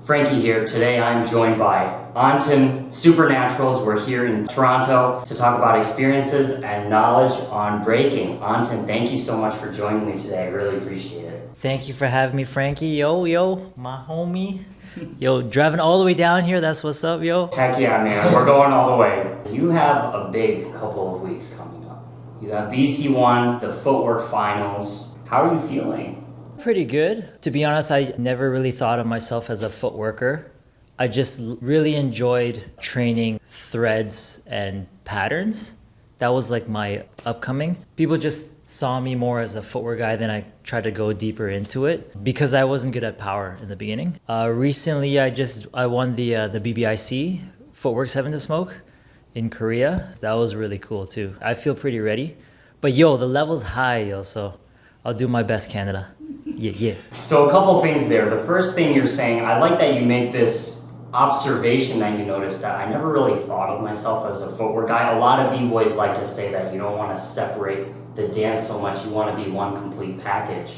Frankie here. Today I'm joined by Onton Supernaturals. We're here in Toronto to talk about experiences and knowledge on breaking. Onton, thank you so much for joining me today. I really appreciate it. Thank you for having me, Frankie. Yo, my homie. Yo, driving all the way down here, that's what's up, yo. Heck yeah, man. We're going all the way. You have a big couple of weeks coming up. You have BC1, the Footwork Finals. How are you feeling? Pretty good. To be honest, I never really thought of myself as a footworker. I just really enjoyed training threads and patterns. That was like my upcoming. People just saw me more as a footwork guy, then I tried to go deeper into it because I wasn't good at power in the beginning. Recently, I won the BBIC Footwork 7 to Smoke in Korea. That was really cool too. I feel pretty ready. But yo, the level's high, yo, so I'll do my best, Canada. Yeah. So a couple things there. The first thing you're saying, I like that you make this observation that you noticed that I never really thought of myself as a footwork guy. A lot of b-boys like to say that you don't want to separate the dance so much, you want to be one complete package.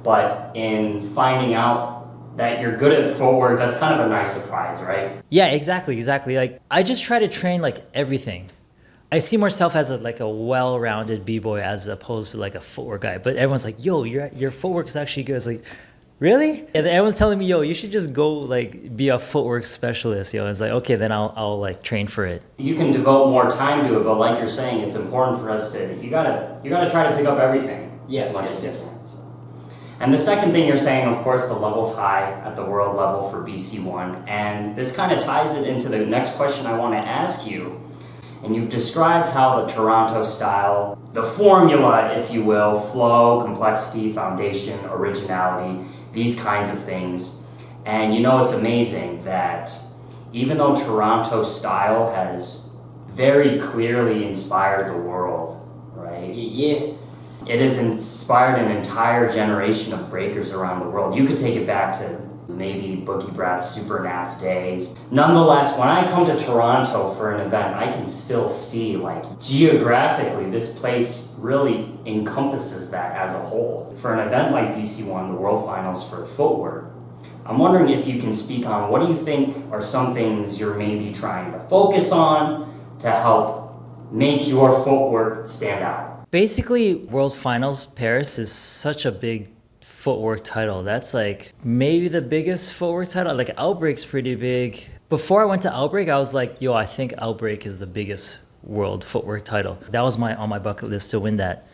But in finding out that you're good at footwork, that's kind of a nice surprise, right? Yeah, exactly. Like, I just try to train like everything. I see myself as a well-rounded b-boy as opposed to like a footwork guy. But everyone's like, yo, your footwork is actually good. It's like, really? And then everyone's telling me, yo, you should just go like be a footwork specialist. Yo, it's like, okay, then I'll like train for it. You can devote more time to it, but like you're saying, it's important for us to, you gotta try to pick up everything. Yes. And the second thing you're saying, of course, the level's high at the world level for BC1. And this kind of ties it into the next question I want to ask you. And you've described how the Toronto style, the formula, if you will, flow, complexity, foundation, originality, these kinds of things. And you know, it's amazing that even though Toronto style has very clearly inspired the world, right? Yeah. It has inspired an entire generation of breakers around the world. You could take it back to maybe Boogie Brat's Supernatz days. Nonetheless, when I come to Toronto for an event, I can still see, like, geographically, this place really encompasses that as a whole. For an event like BC1, the World Finals for footwork, I'm wondering if you can speak on what do you think are some things you're maybe trying to focus on to help make your footwork stand out? Basically, World Finals Paris is such a big footwork title. That's like maybe the biggest footwork title. Like Outbreak's pretty big. Before I went to Outbreak, I was like, yo, I think Outbreak is the biggest world footwork title. That was on my bucket list to win that.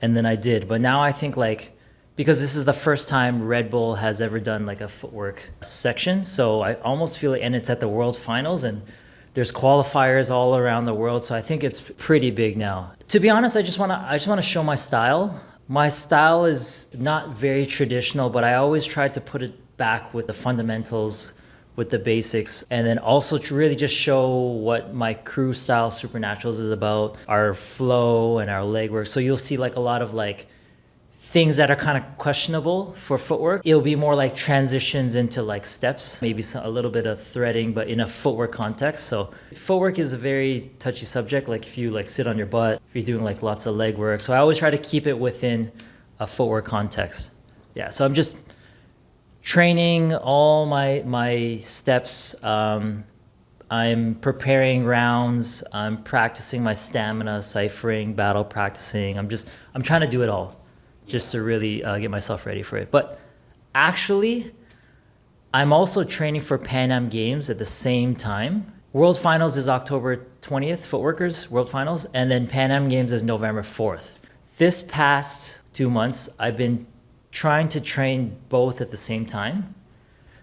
And then I did. But now I think like, because this is the first time Red Bull has ever done like a footwork section. So I almost feel like, and it's at the World Finals and there's qualifiers all around the world. So I think it's pretty big now. To be honest, I just want to show my style. My style is not very traditional, but I always try to put it back with the fundamentals, with the basics, and then also to really just show what my crew style Supernaturals is about, our flow and our leg work. So you'll see like a lot of like things that are kind of questionable for footwork. It'll be more like transitions into like steps, maybe a little bit of threading, but in a footwork context. So footwork is a very touchy subject. Like if you like sit on your butt, if you're doing like lots of leg work. So I always try to keep it within a footwork context. Yeah, so I'm just training all my steps. I'm preparing rounds. I'm practicing my stamina, ciphering, battle practicing. I'm trying to do it all, just to really get myself ready for it. But actually, I'm also training for Pan Am Games at the same time. World Finals is October 20th, Footworkers World Finals, and then Pan Am Games is November 4th. This past 2 months, I've been trying to train both at the same time.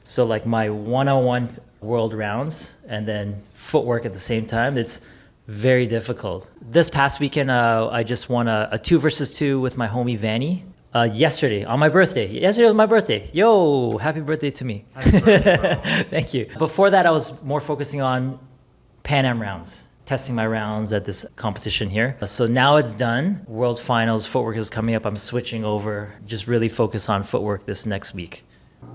So like my 101 world rounds and then footwork at the same time. It's very difficult. This past weekend, I just won a 2 versus 2 with my homie Vanny. Yesterday, on my birthday. Yesterday was my birthday. Yo, happy birthday to me. Happy birthday. Thank you. Before that, I was more focusing on Pan Am rounds, testing my rounds at this competition here. So now it's done. World Finals, footwork is coming up. I'm switching over, just really focus on footwork this next week.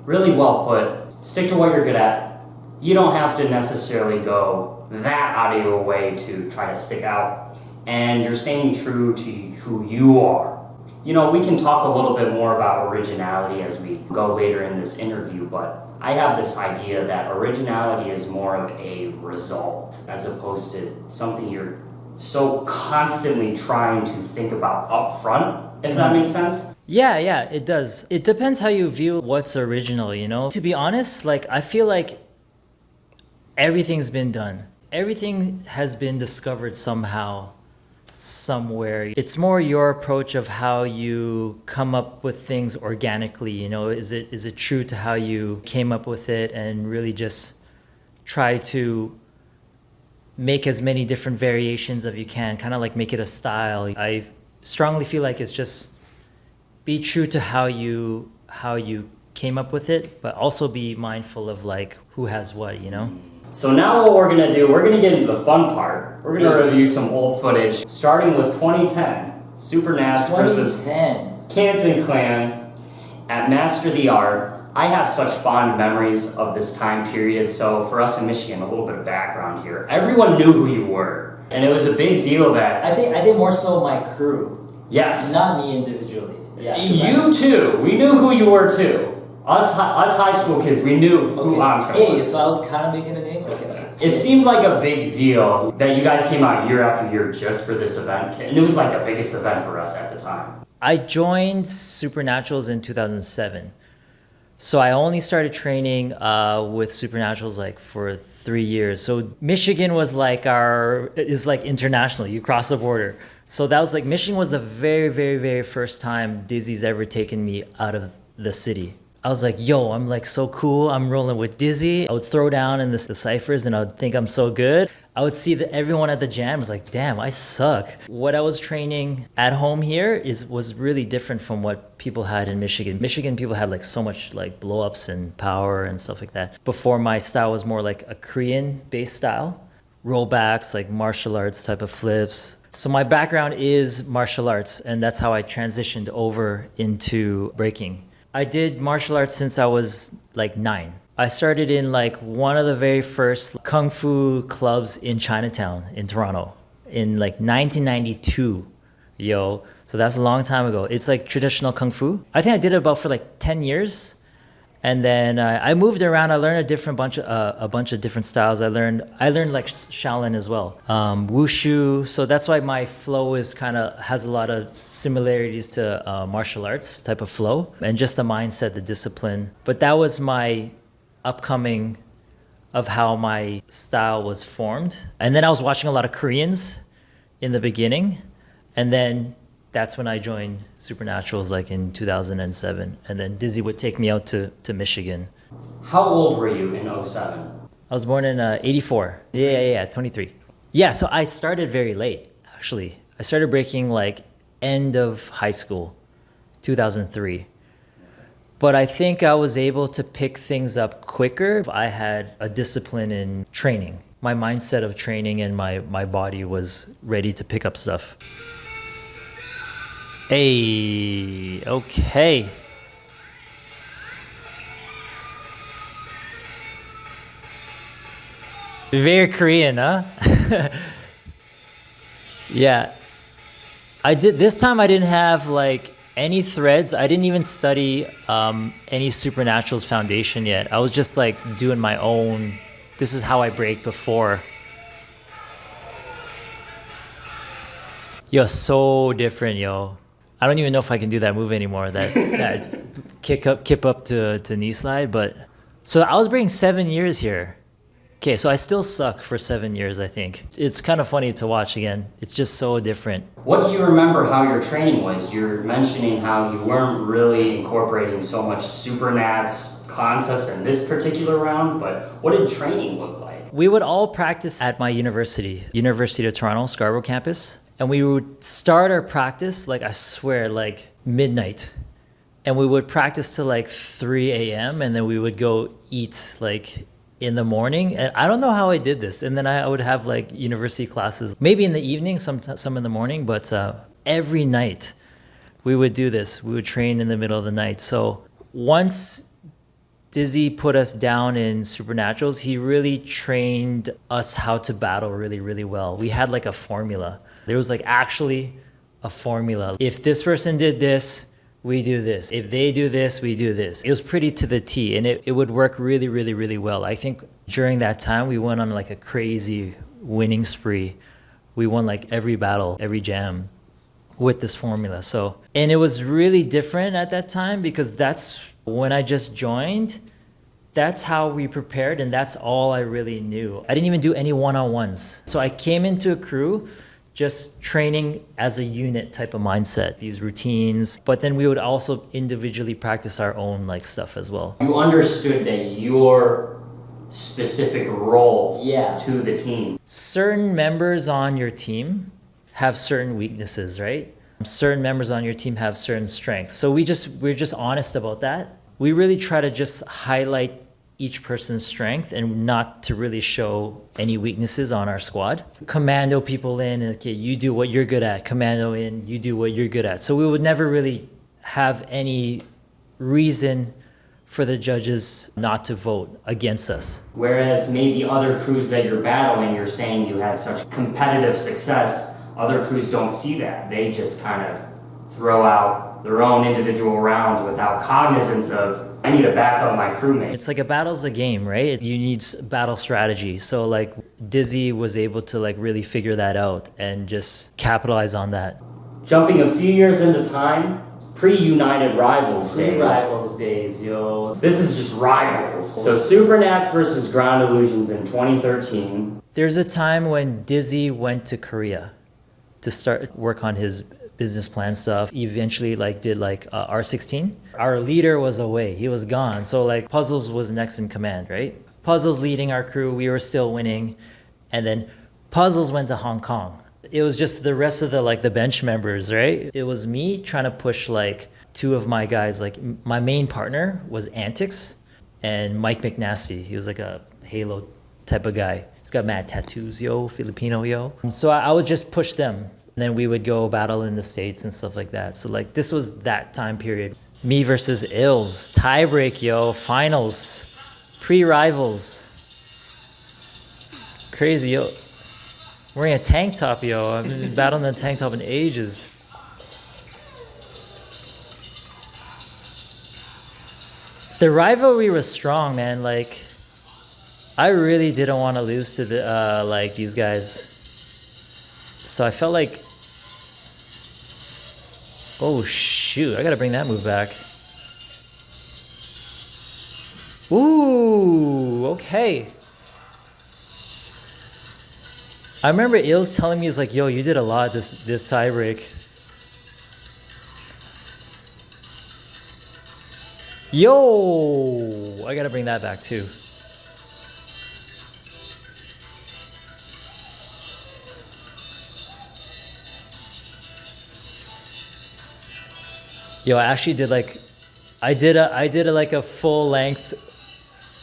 Really well put. Stick to what you're good at. You don't have to necessarily go that out of your way to try to stick out, and you're staying true to who you are. You know, we can talk a little bit more about originality as we go later in this interview, but I have this idea that originality is more of a result as opposed to something you're so constantly trying to think about up front, if that makes sense. Yeah, it does. It depends how you view what's original, you know? To be honest, like, I feel like everything's been done. Everything has been discovered somehow, somewhere. It's more your approach of how you come up with things organically, you know? Is it true to how you came up with it and really just try to make as many different variations as you can, kind of like make it a style. I strongly feel like it's just be true to how you came up with it, but also be mindful of like who has what, you know? So now what we're gonna do, we're gonna get into the fun part. We're gonna review some old footage, starting with 2010, Supernatz versus Canton Clan at Master the Art. I have such fond memories of this time period, so for us in Michigan, a little bit of background here. Everyone knew who you were, and it was a big deal that... I think more so my crew. Yes. Not me individually. Yeah. You too. We knew who you were too. Us high school kids, we knew who I was going to be. So I was kind of making a name? Okay. It seemed like a big deal that you guys came out year after year just for this event, and it was like the biggest event for us at the time. I joined Supernaturals in 2007. So I only started training with Supernaturals like for 3 years. So Michigan was like is like international. You cross the border. So that was like, Michigan was the very, very, very first time Dizzy's ever taken me out of the city. I was like, yo, I'm like so cool. I'm rolling with Dizzy. I would throw down in the ciphers and I would think I'm so good. I would see that everyone at the jam was like, damn, I suck. What I was training at home here was really different from what people had in Michigan. Michigan people had like so much like blow-ups and power and stuff like that. Before, my style was more like a Korean-based style. Rollbacks, like martial arts type of flips. So my background is martial arts, and that's how I transitioned over into breaking. I did martial arts since I was like 9. I started in like one of the very first kung fu clubs in Chinatown in Toronto in like 1992, yo. So that's a long time ago. It's like traditional kung fu. I think I did it about for like 10 years. And then I moved around. I learned a bunch of different styles. I learned like Shaolin as well, wushu. So that's why my flow has a lot of similarities to martial arts type of flow, and just the mindset, the discipline. But that was my upcoming of how my style was formed. And then I was watching a lot of Koreans in the beginning, and then that's when I joined Supernaturals like in 2007. And then Dizzy would take me out to Michigan. How old were you in 07? I was born in 84. Yeah, 23. Yeah, so I started very late, actually. I started breaking like end of high school, 2003. But I think I was able to pick things up quicker. I had a discipline in training. My mindset of training and my body was ready to pick up stuff. Hey, okay. Very Korean, huh? Yeah. This time I didn't have like any threads. I didn't even study any Supernaturals foundation yet. I was just like doing my own. This is how I break before. Yo, so different, yo. I don't even know if I can do that move anymore, that kip up to knee slide. But so I was breaking 7 years here. Okay, so I still suck for 7 years, I think. It's kind of funny to watch again. It's just so different. What do you remember how your training was? You're mentioning how you weren't really incorporating so much Supernatz concepts in this particular round, but what did training look like? We would all practice at my university, University of Toronto, Scarborough campus. And we would start our practice, like I swear, like midnight. And we would practice till like 3 a.m. and then we would go eat like in the morning. And I don't know how I did this. And then I would have like university classes, maybe in the evening, some in the morning, but every night we would do this. We would train in the middle of the night. So once Dizzy put us down in Supernaturals, he really trained us how to battle really, really well. We had like a formula. There was like actually a formula. If this person did this, we do this. If they do this, we do this. It was pretty to the T, and it would work really, really, really well. I think during that time, we went on like a crazy winning spree. We won like every battle, every jam with this formula. So, and it was really different at that time because that's when I just joined. That's how we prepared, and that's all I really knew. I didn't even do any one-on-ones. So I came into a crew just training as a unit type of mindset, these routines, but then we would also individually practice our own like stuff as well. You understood that your specific role to the team. Certain members on your team have certain weaknesses, right? Certain members on your team have certain strengths. So we're just honest about that. We really try to just highlight each person's strength and not to really show any weaknesses on our squad. Commando people in, okay, you do what you're good at. Commando in, you do what you're good at. So we would never really have any reason for the judges not to vote against us. Whereas maybe other crews that you're battling, you're saying you had such competitive success, other crews don't see that. They just kind of throw out their own individual rounds without cognizance of, I need to back up my crewmate. It's like a battle's a game, right? You need battle strategy. So like Dizzy was able to like really figure that out and just capitalize on that. Jumping a few years into time, pre-United Rivals days. Pre-Rivals days, yo. This is just Rivals. So Supernatz versus Ground Illusions in 2013. There's a time when Dizzy went to Korea to start work on his business plan stuff. He eventually like did like R16. Our leader was away. He was gone. So like Puzzles was next in command, right? Puzzles leading our crew. We were still winning. And then Puzzles went to Hong Kong. It was just the rest of the bench members, right? It was me trying to push like two of my guys. Like my main partner was Antics and Mike McNasty. He was like a Halo type of guy. He's got mad tattoos, yo, Filipino, yo. So I would just push them. And then we would go battle in the States and stuff like that. So like this was that time period. Me versus Ills, tiebreak, yo, finals, pre-rivals. Crazy, yo. Wearing a tank top, yo. I've been battling a tank top in ages. The rivalry was strong, man. Like, I really didn't want to lose to the like these guys. So I felt like, oh shoot, I gotta bring that move back. Ooh, okay. I remember Ills telling me, he's like, yo, you did a lot this tie break. Yo, I gotta bring that back too. Yo, I actually did like, I did a full length,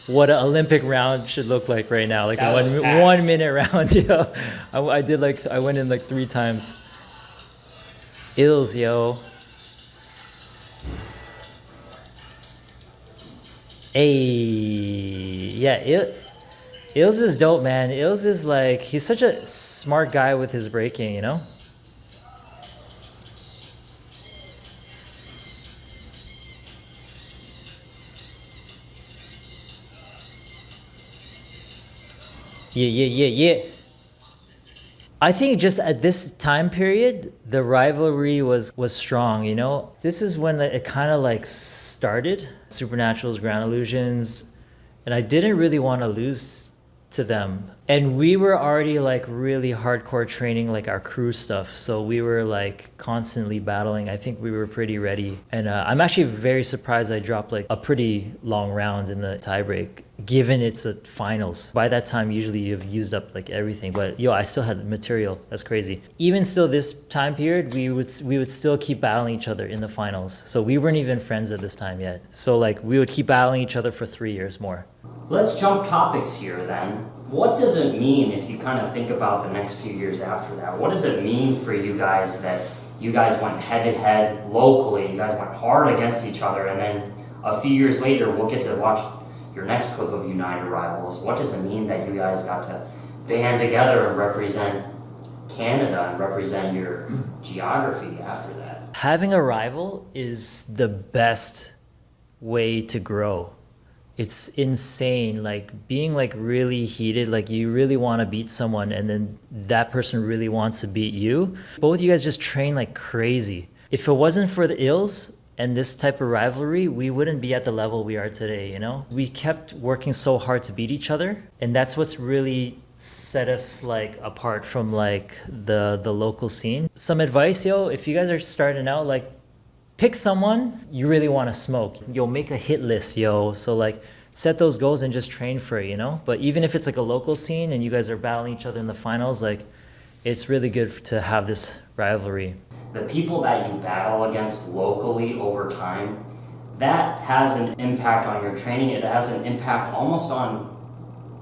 what an Olympic round should look like right now, like a 1 minute round. Yo, I went in like 3 times. Ills, yo. Hey, yeah, Ills is dope, man. Ills is like, he's such a smart guy with his breaking, you know? Yeah. I think just at this time period, the rivalry was strong, you know? This is when it kind of like started. Supernaturals, Ground Illusions, and I didn't really want to lose to them. And we were already like really hardcore training like our crew stuff. So we were like constantly battling. I think we were pretty ready. And I'm actually very surprised I dropped like a pretty long round in the tiebreak, given it's a finals. By that time, usually you've used up like everything. But yo, I still had material. That's crazy. Even still this time period, we would still keep battling each other in the finals. So we weren't even friends at this time yet. So like we would keep battling each other for 3 years more. Let's jump topics here then. What does it mean if you kind of think about the next few years after that? What does it mean for you guys that you guys went head-to-head locally, you guys went hard against each other, and then a few years later we'll get to watch your next clip of United Rivals. What does it mean that you guys got to band together and represent Canada and represent your geography after that? Having a rival is the best way to grow. It's insane, like being like really heated, like you really want to beat someone and then that person really wants to beat you. Both of you guys just train like crazy. If it wasn't for the ills and this type of rivalry, we wouldn't be at the level we are today, you know? We kept working so hard to beat each other, and that's what's really set us like apart from like the local scene. Some advice, yo, if you guys are starting out, like pick someone you really want to smoke. Yo, make a hit list, yo. So like set those goals and just train for it, you know? But even if it's like a local scene and you guys are battling each other in the finals, like it's really good to have this rivalry. The people that you battle against locally over time, that has an impact on your training. It has an impact almost on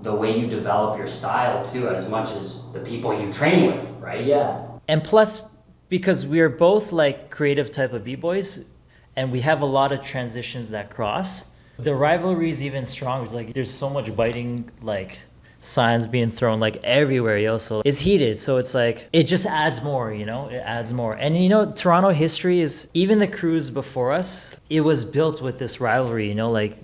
the way you develop your style too, as much as the people you train with, right? Yeah. And plus, because we're both like creative type of b-boys and we have a lot of transitions that cross, the rivalry is even stronger. It's like there's so much biting like signs being thrown like everywhere, yo. So it's heated. So it's like it just adds more, you know? It adds more. And you know, Toronto history is, even the crews before us, it was built with this rivalry, you know, like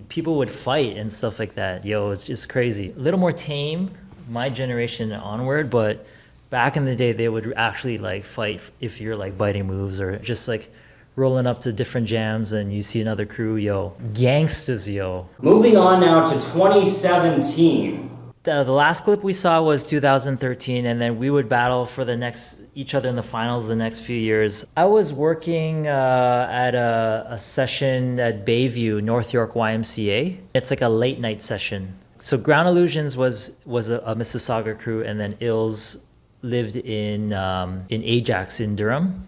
people would fight and stuff like that. Yo, it's just crazy. A little more tame, my generation onward, but back in the day, they would actually like fight if you're like biting moves or just like rolling up to different jams and you see another crew, yo. Gangsters, yo. Moving on now to 2017. The last clip we saw was 2013, and then we would battle for each other in the finals the next few years. I was working at a session at Bayview, North York YMCA. It's like a late night session. So Ground Illusions was a Mississauga crew, and then Ills lived in Ajax in Durham.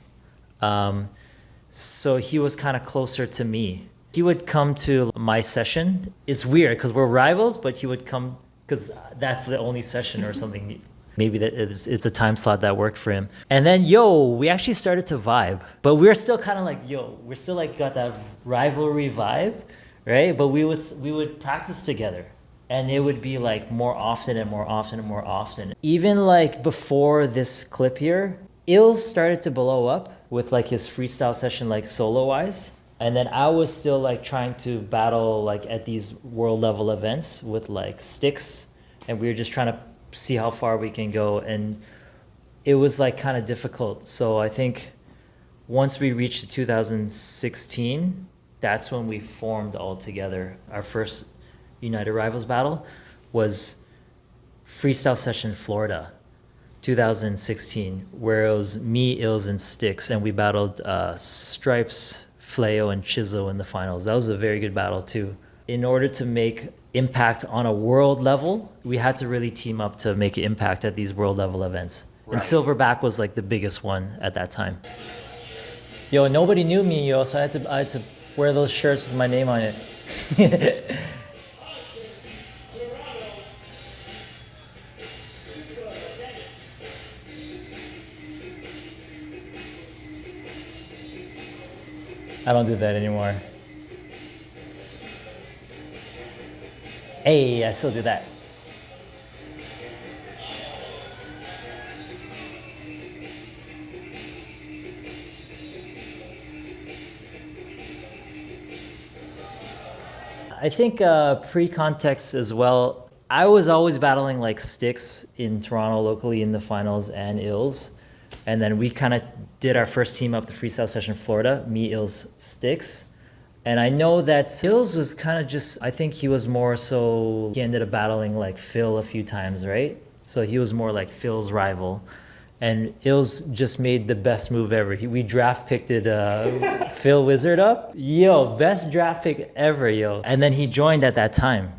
So he was kind of closer to me. He would come to my session. It's weird because we're rivals, but he would come because that's the only session or something. Maybe it's a time slot that worked for him. And then, we actually started to vibe. But we were still kind of like, we're still like got that rivalry vibe, right? But we would practice together. And it would be like more often and more often and more often. Even like before this clip here, Ills started to blow up with like his freestyle session, like solo wise. And then I was still like trying to battle like at these world level events with like sticks. And we were just trying to see how far we can go. And it was like kind of difficult. So I think once we reached 2016, that's when we formed all together. Our first United Rivals battle was Freestyle Session Florida, 2016, where it was me, Ills, and Sticks, and we battled Stripes, Fleo, and Chizzo in the finals. That was a very good battle too. In order to make impact on a world level, we had to really team up to make an impact at these world level events. Right. And Silverback was like the biggest one at that time. Yo, nobody knew me, yo, so I had to wear those shirts with my name on it. I don't do that anymore. Hey, I still do that. I think pre-context as well. I was always battling like Sticks in Toronto locally in the finals and Ills. And then we kind of did our first team up, the Freestyle Session Florida, me, Ills, Sticks. And I know that Ills was kind of just, I think he was more so, he ended up battling like Phil a few times, right? So he was more like Phil's rival. And Ills just made the best move ever. We draft picked Phil Wizard up. Yo, best draft pick ever, yo. And then he joined at that time.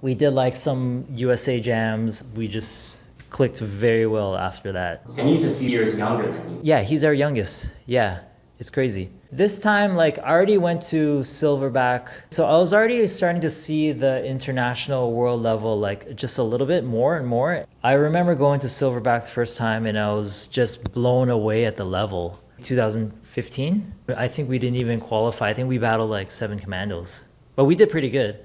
We did like some USA jams. We just clicked very well after that. And he's a few years younger than you. Yeah, he's our youngest. Yeah, it's crazy. This time, like, I already went to Silverback. So I was already starting to see the international world level, like, just a little bit more and more. I remember going to Silverback the first time and I was just blown away at the level. 2015, I think we didn't even qualify. I think we battled like 7 commandos. But we did pretty good.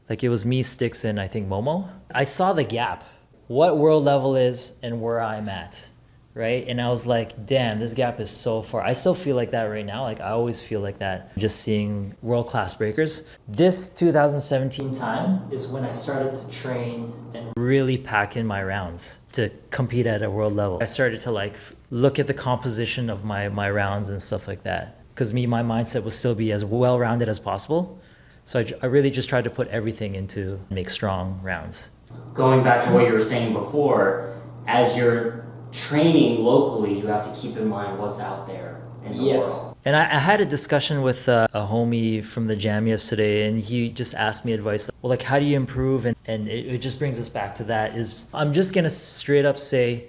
Like, it was me, Sticks, and I think Momo. I saw the gap. What world level is and where I'm at. right? And I was like, damn, this gap is so far. I still feel like that right now. Like I always feel like that just seeing world-class breakers. This 2017 time is when I started to train and really pack in my rounds to compete at a world level. I started to like look at the composition of my rounds and stuff like that. Because my mindset would still be as well-rounded as possible. So I really just tried to put everything into make strong rounds. Going back to what you were saying before, as you're training locally, you have to keep in mind what's out there in the world. And I had a discussion with a homie from the jam yesterday, and he just asked me advice. Well, like, how do you improve? And it just brings us back to that is I'm just going to straight up say,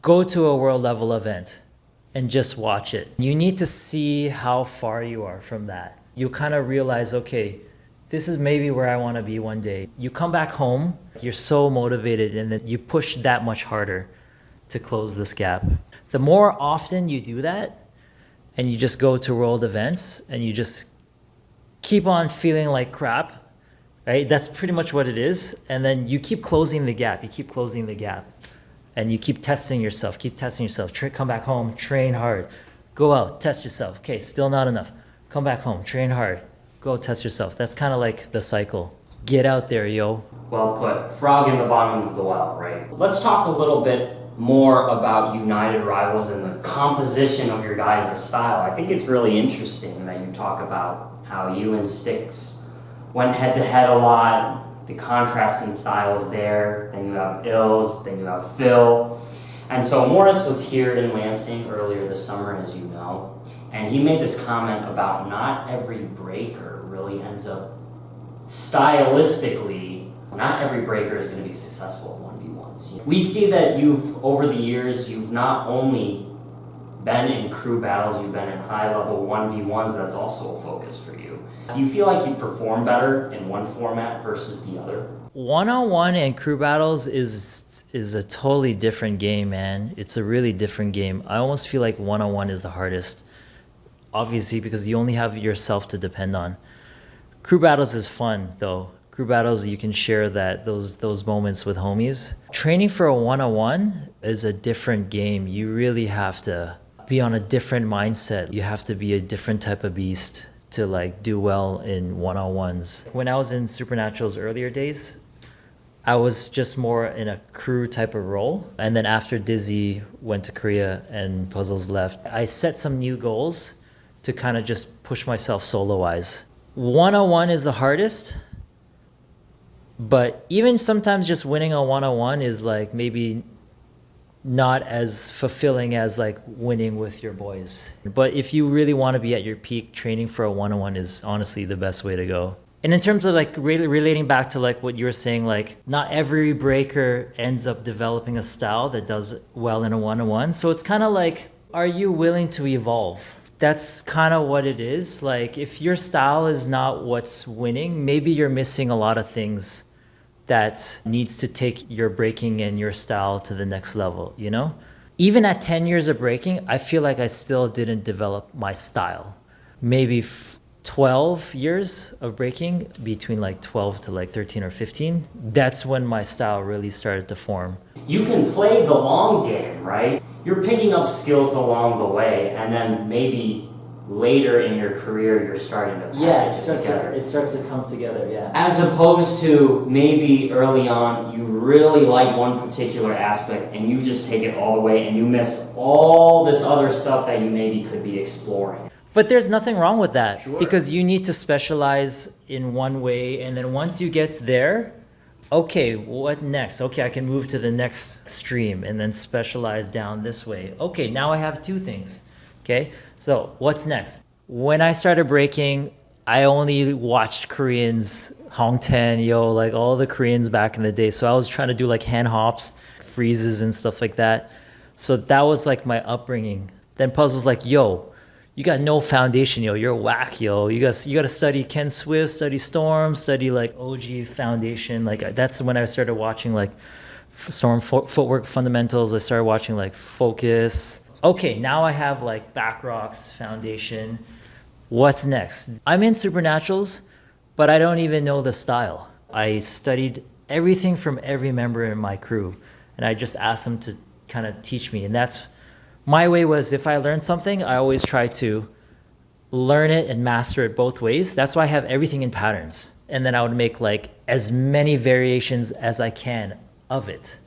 go to a world level event and just watch it. You need to see how far you are from that. You kind of realize, okay, this is maybe where I want to be one day. You come back home, you're so motivated, and then you push that much harder to close this gap. The more often you do that, and you just go to world events, and you just keep on feeling like crap, right? That's pretty much what it is. And then you keep closing the gap. And you keep testing yourself, come back home, train hard, go out, test yourself. Okay, still not enough. Come back home, train hard, go test yourself. That's kind of like the cycle. Get out there, yo. Well put. Frog in the bottom of the well, right? Let's talk a little bit more about United Rivals and the composition of your guys' style. I think it's really interesting that you talk about how you and Styx went head to head a lot. The contrast in styles there, then you have Ills, then you have Phil. And so Morris was here in Lansing earlier this summer, as you know, and he made this comment about not every breaker really ends up stylistically, not every breaker is going to be successful at 1v1s. We see that over the years, you've not only been in crew battles, you've been in high-level 1v1s, that's also a focus for you. Do you feel like you perform better in one format versus the other? One-on-one and crew battles is a totally different game, man. It's a really different game. I almost feel like one-on-one is the hardest, obviously, because you only have yourself to depend on. Crew battles is fun, though. Crew battles, you can share those moments with homies. Training for a one-on-one is a different game. You really have to be on a different mindset. You have to be a different type of beast to like do well in one-on-ones. When I was in Supernatural's earlier days, I was just more in a crew type of role. And then after Dizzy went to Korea and Puzzles left, I set some new goals to kind of just push myself solo-wise. One-on-one is the hardest, but even sometimes just winning a one-on-one is like maybe not as fulfilling as like winning with your boys. But if you really want to be at your peak, training for a one-on-one is honestly the best way to go. And in terms of like relating back to like what you were saying, like not every breaker ends up developing a style that does well in a one-on-one. So it's kind of like, are you willing to evolve? That's kind of what it is. Like if your style is not what's winning, maybe you're missing a lot of things that needs to take your breaking and your style to the next level, you know? Even at 10 years of breaking, I feel like I still didn't develop my style. Maybe 12 years of breaking, between like 12 to like 13 or 15, that's when my style really started to form. You can play the long game, right? You're picking up skills along the way, and then maybe later in your career you're starting to it starts to come together, yeah. As opposed to maybe early on you really like one particular aspect and you just take it all the way and you miss all this other stuff that you maybe could be exploring. But there's nothing wrong with that, Sure. Because you need to specialize in one way, and then once you get there, okay, what next? Okay, I can move to the next stream and then specialize down this way. Okay, now I have two things. Okay, so what's next? When I started breaking, I only watched Koreans, Onton, like all the Koreans back in the day. So I was trying to do like hand hops, freezes and stuff like that. So that was like my upbringing. Then Puzzle's like, yo, you got no foundation, yo. You're whack, yo. You got to study Ken Swift, study Storm, study like OG foundation. Like that's when I started watching like Storm footwork fundamentals. I started watching like Focus. Okay, now I have like back rocks, foundation. What's next? I'm in Supernaturals, but I don't even know the style. I studied everything from every member in my crew, and I just asked them to kind of teach me. And that's my way was if I learn something, I always try to learn it and master it both ways. That's why I have everything in patterns. And then I would make like as many variations as I can of it,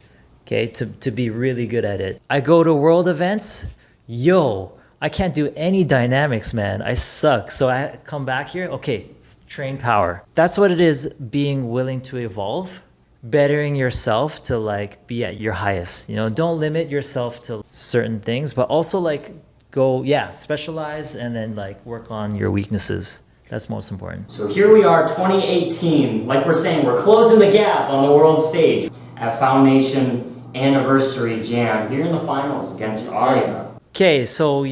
okay, to be really good at it. I go to world events, I can't do any dynamics, man. I suck. So I come back here, okay, train power. That's what it is, being willing to evolve, bettering yourself to like be at your highest. Don't limit yourself to certain things, but also like go, specialize and then like work on your weaknesses. That's most important. So here we are, 2018. Like we're saying, we're closing the gap on the world stage at Foundation Anniversary Jam here in the finals against Arya. Okay, so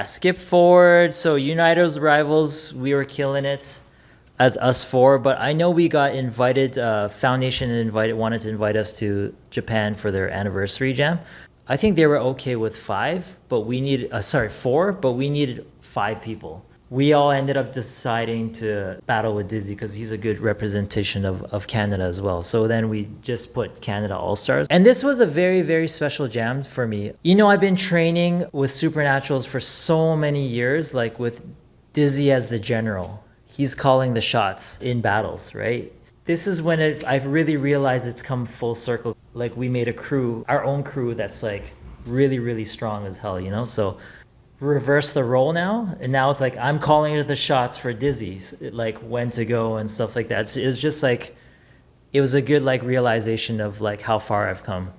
skip forward. So United Rivals, we were killing it as us four, but I know we got invited, Foundation wanted to invite us to Japan for their anniversary jam. I think they were okay with four, but we needed 5 people. We all ended up deciding to battle with Dizzy because he's a good representation of Canada as well. So then we just put Canada All-Stars. And this was a very, very special jam for me. I've been training with Supernaturals for so many years, like with Dizzy as the general. He's calling the shots in battles, right? This is when I've really realized it's come full circle. Like we made a crew, our own crew that's like really, really strong as hell, So reverse the role now, and now it's like I'm calling it the shots for Dizzy, like when to go and stuff like that. So it was just like, it was a good like realization of like how far I've come.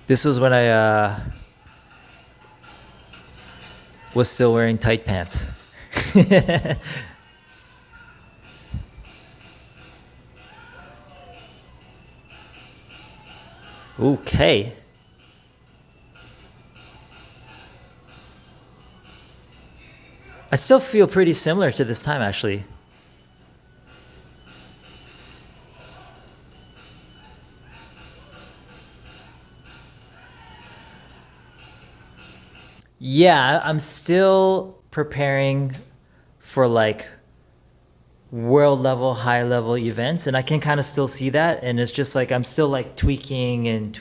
This was when I was still wearing tight pants. Okay. I still feel pretty similar to this time, actually. Yeah, I'm still preparing for like world level, high level events, and I can kind of still see that, and it's just like I'm still like tweaking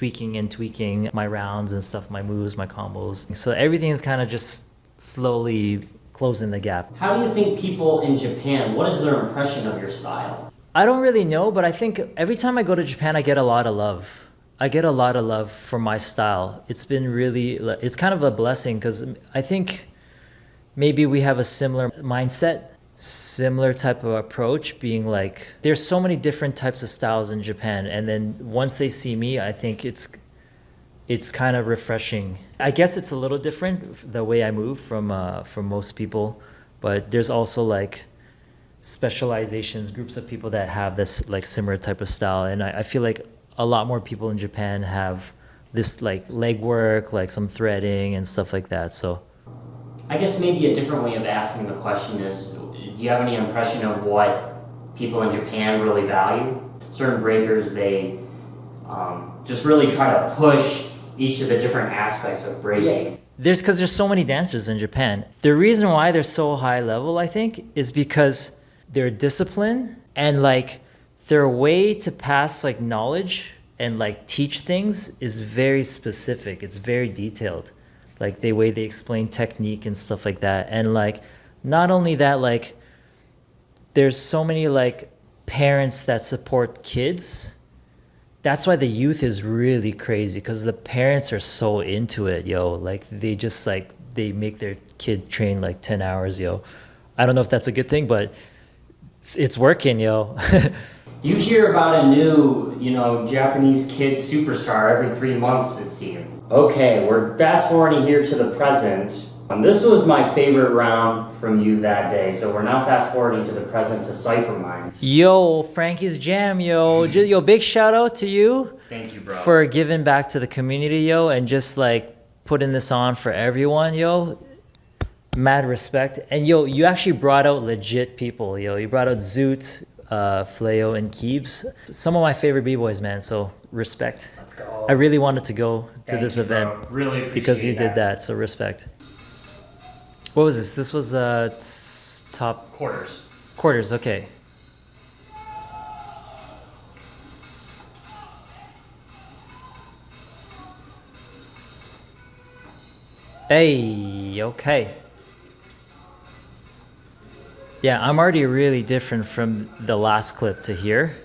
my rounds and stuff, my moves, my combos. So everything is kind of just slowly closing the gap. How do you think people in Japan, what is their impression of your style? I don't really know, but I think every time I go to Japan, I get a lot of love. I get a lot of love for my style. It's been really, it's kind of a blessing because I think maybe we have a similar mindset, similar type of approach, being like, there's so many different types of styles in Japan. And then once they see me, I think it's kind of refreshing. I guess it's a little different, the way I move from most people, but there's also like specializations, groups of people that have this like similar type of style. And I feel like a lot more people in Japan have this like leg work, like some threading and stuff like that. So I guess maybe a different way of asking the question is, do you have any impression of what people in Japan really value? Certain breakers, they just really try to push each of the different aspects of breaking. Because there's so many dancers in Japan. The reason why they're so high level, I think, is because they're disciplined and like their way to pass like knowledge and like teach things is very specific. It's very detailed. Like the way they explain technique and stuff like that. And like, not only that, like there's so many like parents that support kids. That's why the youth is really crazy, because the parents are so into it, Like they just like, they make their kid train like 10 hours, I don't know if that's a good thing, but it's working, You hear about a new, Japanese kid superstar every 3 months, it seems. Okay, we're fast forwarding here to the present. This was my favorite round from you that day, so we're now fast forwarding to the present to Cypher Minds. Frankie's Jam, big shout out to you. Thank you, bro. For giving back to the community, and just like putting this on for everyone, Mad respect. And you actually brought out legit people, You brought out Zoot, Fleo, and Keebs. Some of my favorite b-boys, man, so respect. Let's go. I really wanted to go to this you, event. bro. Really appreciate because you did that, so respect. What was this? This was top Quarters. quarters. Okay. Hey, okay. Yeah, I'm already really different from the last clip to here.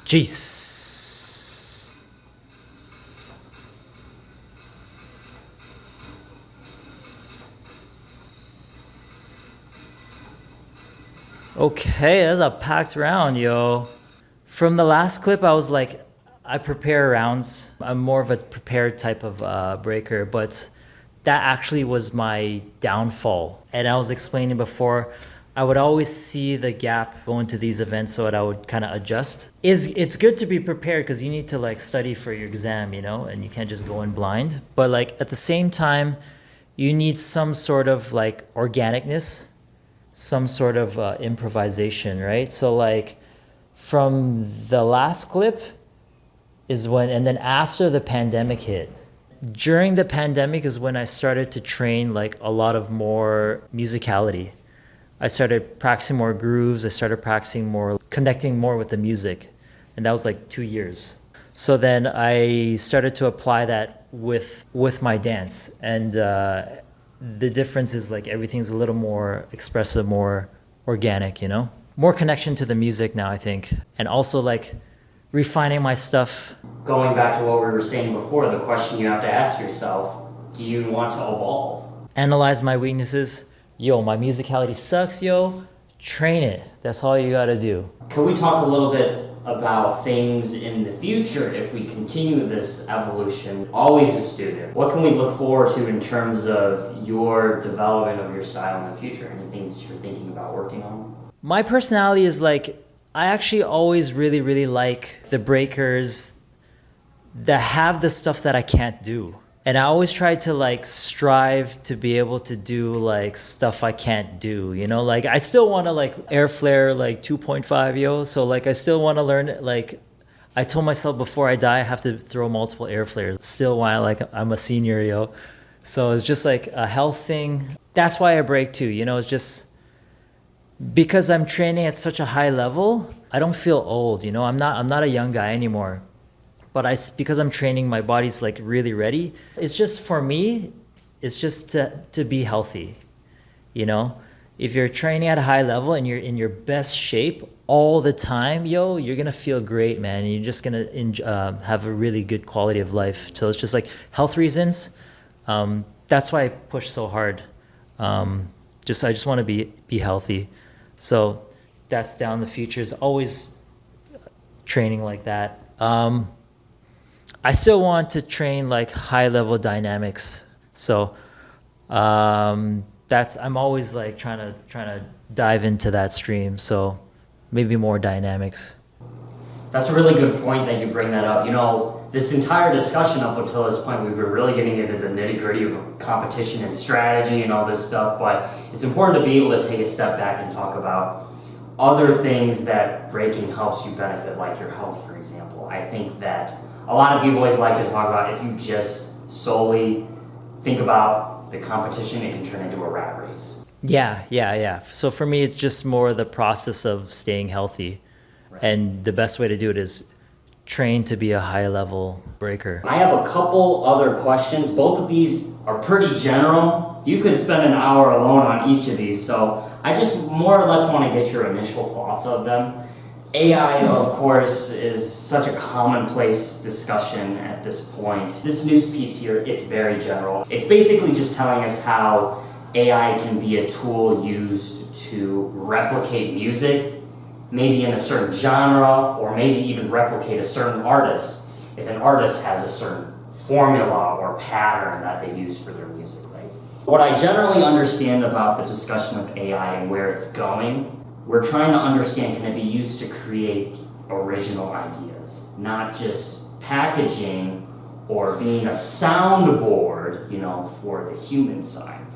Jeez. Okay, that's a packed round, yo. From the last clip, I was like, I prepare rounds. I'm more of a prepared type of breaker, but that actually was my downfall. And I was explaining before, I would always see the gap going to these events so that I would kind of adjust. It's good to be prepared because you need to like study for your exam, you know, and you can't just go in blind. But like at the same time, you need some sort of like organicness, some sort of improvisation, right? So like from the last clip is when, and then after the pandemic hit, during the pandemic is when I started to train like a lot of more musicality. I started practicing more grooves. I started practicing more, connecting more with the music. And that was like 2 years. So then I started to apply that with my dance. And the difference is like everything's a little more expressive, more organic, you know? More connection to the music now, I think. And also like refining my stuff. Going back to what we were saying before, the question you have to ask yourself, do you want to evolve? Analyze my weaknesses. Yo, my musicality sucks, yo. Train it. That's all you gotta do. Can we talk a little bit about things in the future if we continue this evolution? Always a student. What can we look forward to in terms of your development of your style in the future? Any things you're thinking about working on? My personality is like, I actually always really, really like the breakers that have the stuff that I can't do. And I always try to like strive to be able to do like stuff I can't do, you know, like I still want to like air flare like 2.5, yo. So like I still want to learn, like I told myself before I die, I have to throw multiple air flares still while like I'm a senior, yo. So it's just like a health thing. That's why I break too, you know, it's just because I'm training at such a high level, I don't feel old, you know, I'm not a young guy anymore. But because I'm training, my body's like really ready. It's just for me, it's just to be healthy, you know? If you're training at a high level and you're in your best shape all the time, yo, you're gonna feel great, man. And you're just gonna have a really good quality of life. So it's just like health reasons. That's why I push so hard. I just wanna be healthy. So that's down the future is always training like that. I still want to train like high level dynamics. So I'm always like trying to dive into that stream. So maybe more dynamics. That's a really good point that you bring that up. You know, this entire discussion up until this point, we've been really getting into the nitty-gritty of competition and strategy and all this stuff, but it's important to be able to take a step back and talk about other things that breaking helps you benefit, like your health, for example. I think that a lot of people always like to talk about if you just solely think about the competition, it can turn into a rat race. Yeah. So for me, it's just more the process of staying healthy. Right. And the best way to do it is train to be a high level breaker. I have a couple other questions. Both of these are pretty general. You could spend an hour alone on each of these, so I just more or less want to get your initial thoughts of them. AI, of course, is such a commonplace discussion at this point. This news piece here, it's very general. It's basically just telling us how AI can be a tool used to replicate music, maybe in a certain genre, or maybe even replicate a certain artist, if an artist has a certain formula or pattern that they use for their music, right? What I generally understand about the discussion of AI and where it's going, we're trying to understand, can it be used to create original ideas, not just packaging or being a soundboard, you know, for the human side.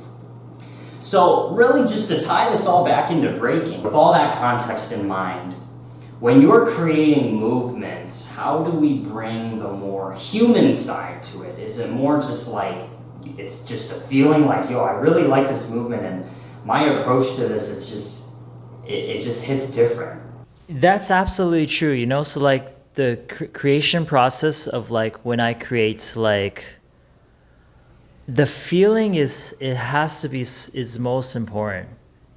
So really just to tie this all back into breaking, with all that context in mind, when you're creating movement, how do we bring the more human side to it? Is it more just like, it's just a feeling like, yo, I really like this movement and my approach to this, it's just, it just hits different. That's absolutely true, you know? So like the creation process of like when I create, like the feeling is, it has to be, is most important.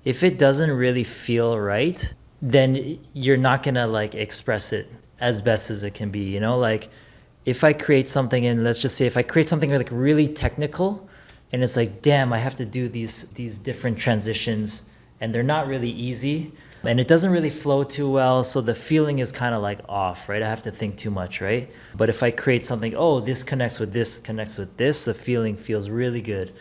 If it doesn't really feel right, then you're not gonna like express it as best as it can be, you know? Like if I create something, and let's just say if I create something like really technical and it's like, damn, I have to do these different transitions and they're not really easy and it doesn't really flow too well, so the feeling is kind of like off, right? I have to think too much, right? But if I create something, oh, this connects with this, the feeling feels really good.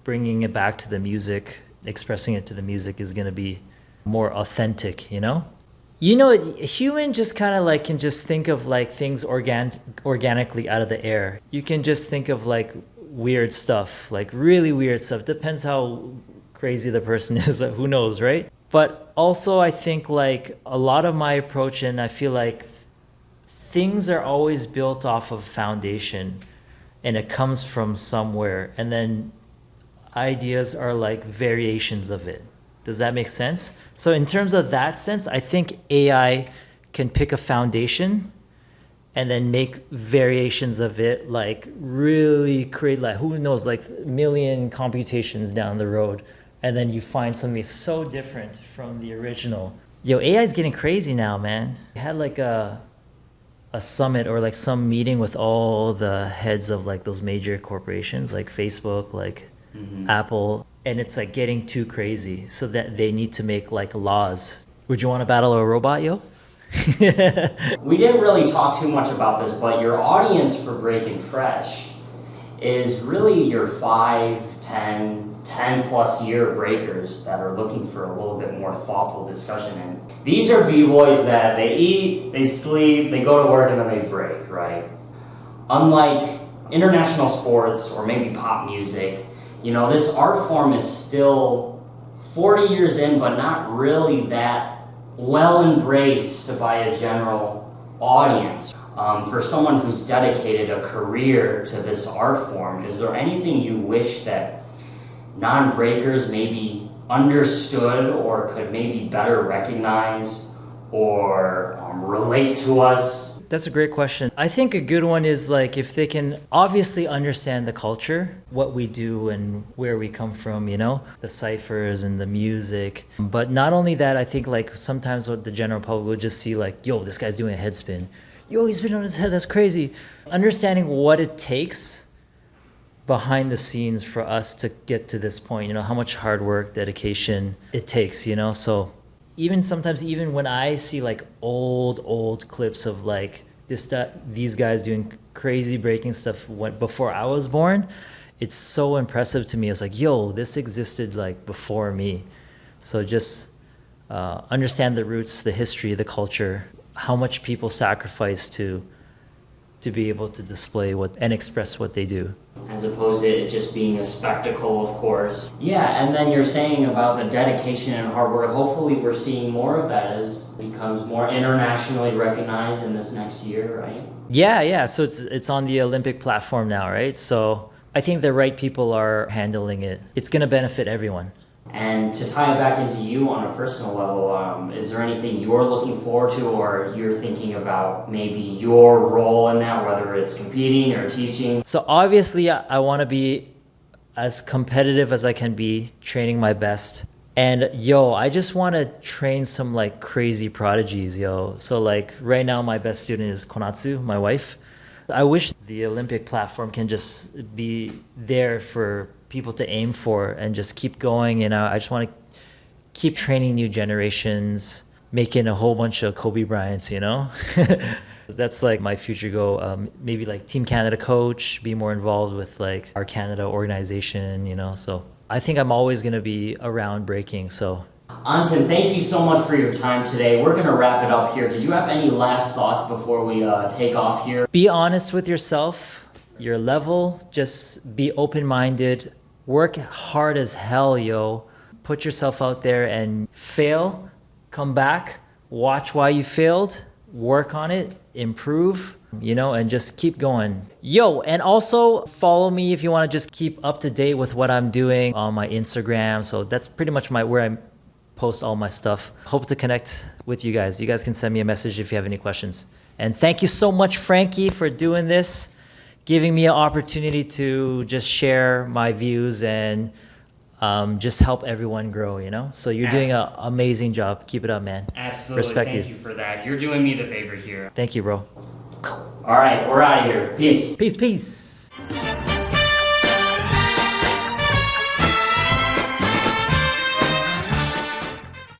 Bringing it back to the music, expressing it to the music is gonna be more authentic, you know? You know, a human just kind of like can just think of like things organically out of the air. You can just think of like weird stuff, like really weird stuff. Depends how crazy the person is, who knows, right? But also I think like a lot of my approach, and I feel like things are always built off of foundation and it comes from somewhere, and then ideas are like variations of it. Does that make sense? So in terms of that sense, I think AI can pick a foundation and then make variations of it, like really create like, who knows, like a million computations down the road. And then you find something so different from the original. Yo, AI is getting crazy now, man. I had like a summit or like some meeting with all the heads of like those major corporations like Facebook, like Apple. And it's like getting too crazy, so that they need to make like laws. Would you want to battle a robot, yo? We didn't really talk too much about this, but your audience for Breaking Fresh is really your 5, 10 plus year breakers that are looking for a little bit more thoughtful discussion. And these are b-boys that they eat, they sleep, they go to work, and then they break, right? Unlike international sports or maybe pop music, you know, this art form is still 40 years in, but not really that well embraced by a general audience. For someone who's dedicated a career to this art form, is there anything you wish that non-breakers maybe understood or could maybe better recognize or relate to us? That's a great question. I think a good one is like if they can obviously understand the culture, what we do and where we come from, you know, the ciphers and the music. But not only that, I think like sometimes what the general public will just see like, yo, this guy's doing a head spin. Yo, he's been on his head, that's crazy. Understanding what it takes behind the scenes for us to get to this point, you know, how much hard work, dedication it takes, you know, so even sometimes, even when I see like old clips of like these guys doing crazy breaking stuff before I was born, it's so impressive to me. It's like, yo, this existed like before me. So just understand the roots, the history, the culture, how much people sacrifice to be able to display and express what they do. As opposed to it just being a spectacle, of course. Yeah, and then you're saying about the dedication and hard work. Hopefully we're seeing more of that as it becomes more internationally recognized in this next year, right? Yeah. So it's on the Olympic platform now, right? So I think the right people are handling it. It's going to benefit everyone. And to tie it back into you on a personal level, is there anything you're looking forward to or you're thinking about maybe your role in that, whether it's competing or teaching? So obviously I want to be as competitive as I can be, training my best. And yo, I just want to train some like crazy prodigies, yo. So like right now my best student is Konatsu, my wife. I wish the Olympic platform can just be there for people to aim for and just keep going. You know, I just want to keep training new generations, making a whole bunch of Kobe Bryants, you know? That's like my future goal. Maybe like Team Canada coach, be more involved with like our Canada organization, you know? So I think I'm always going to be around breaking, so. Onton, thank you so much for your time today. We're going to wrap it up here. Did you have any last thoughts before we take off here? Be honest with yourself, your level, just be open-minded, work hard as hell, yo. put yourself out there and fail, come back, watch why you failed, work on it, improve, and just keep going. Yo, and also follow me if you want to just keep up to date with what I'm doing on my Instagram. So that's pretty much where I post all my stuff. Hope to connect with you guys. You guys can send me a message if you have any questions. And thank you so much, Frankie, for doing this, giving me an opportunity to just share my views and just help everyone grow, So you're doing an amazing job. Keep it up, man. Absolutely. Respect Thank you for that. You're doing me the favor here. Thank you, bro. All right, we're out of here. Peace. Peace.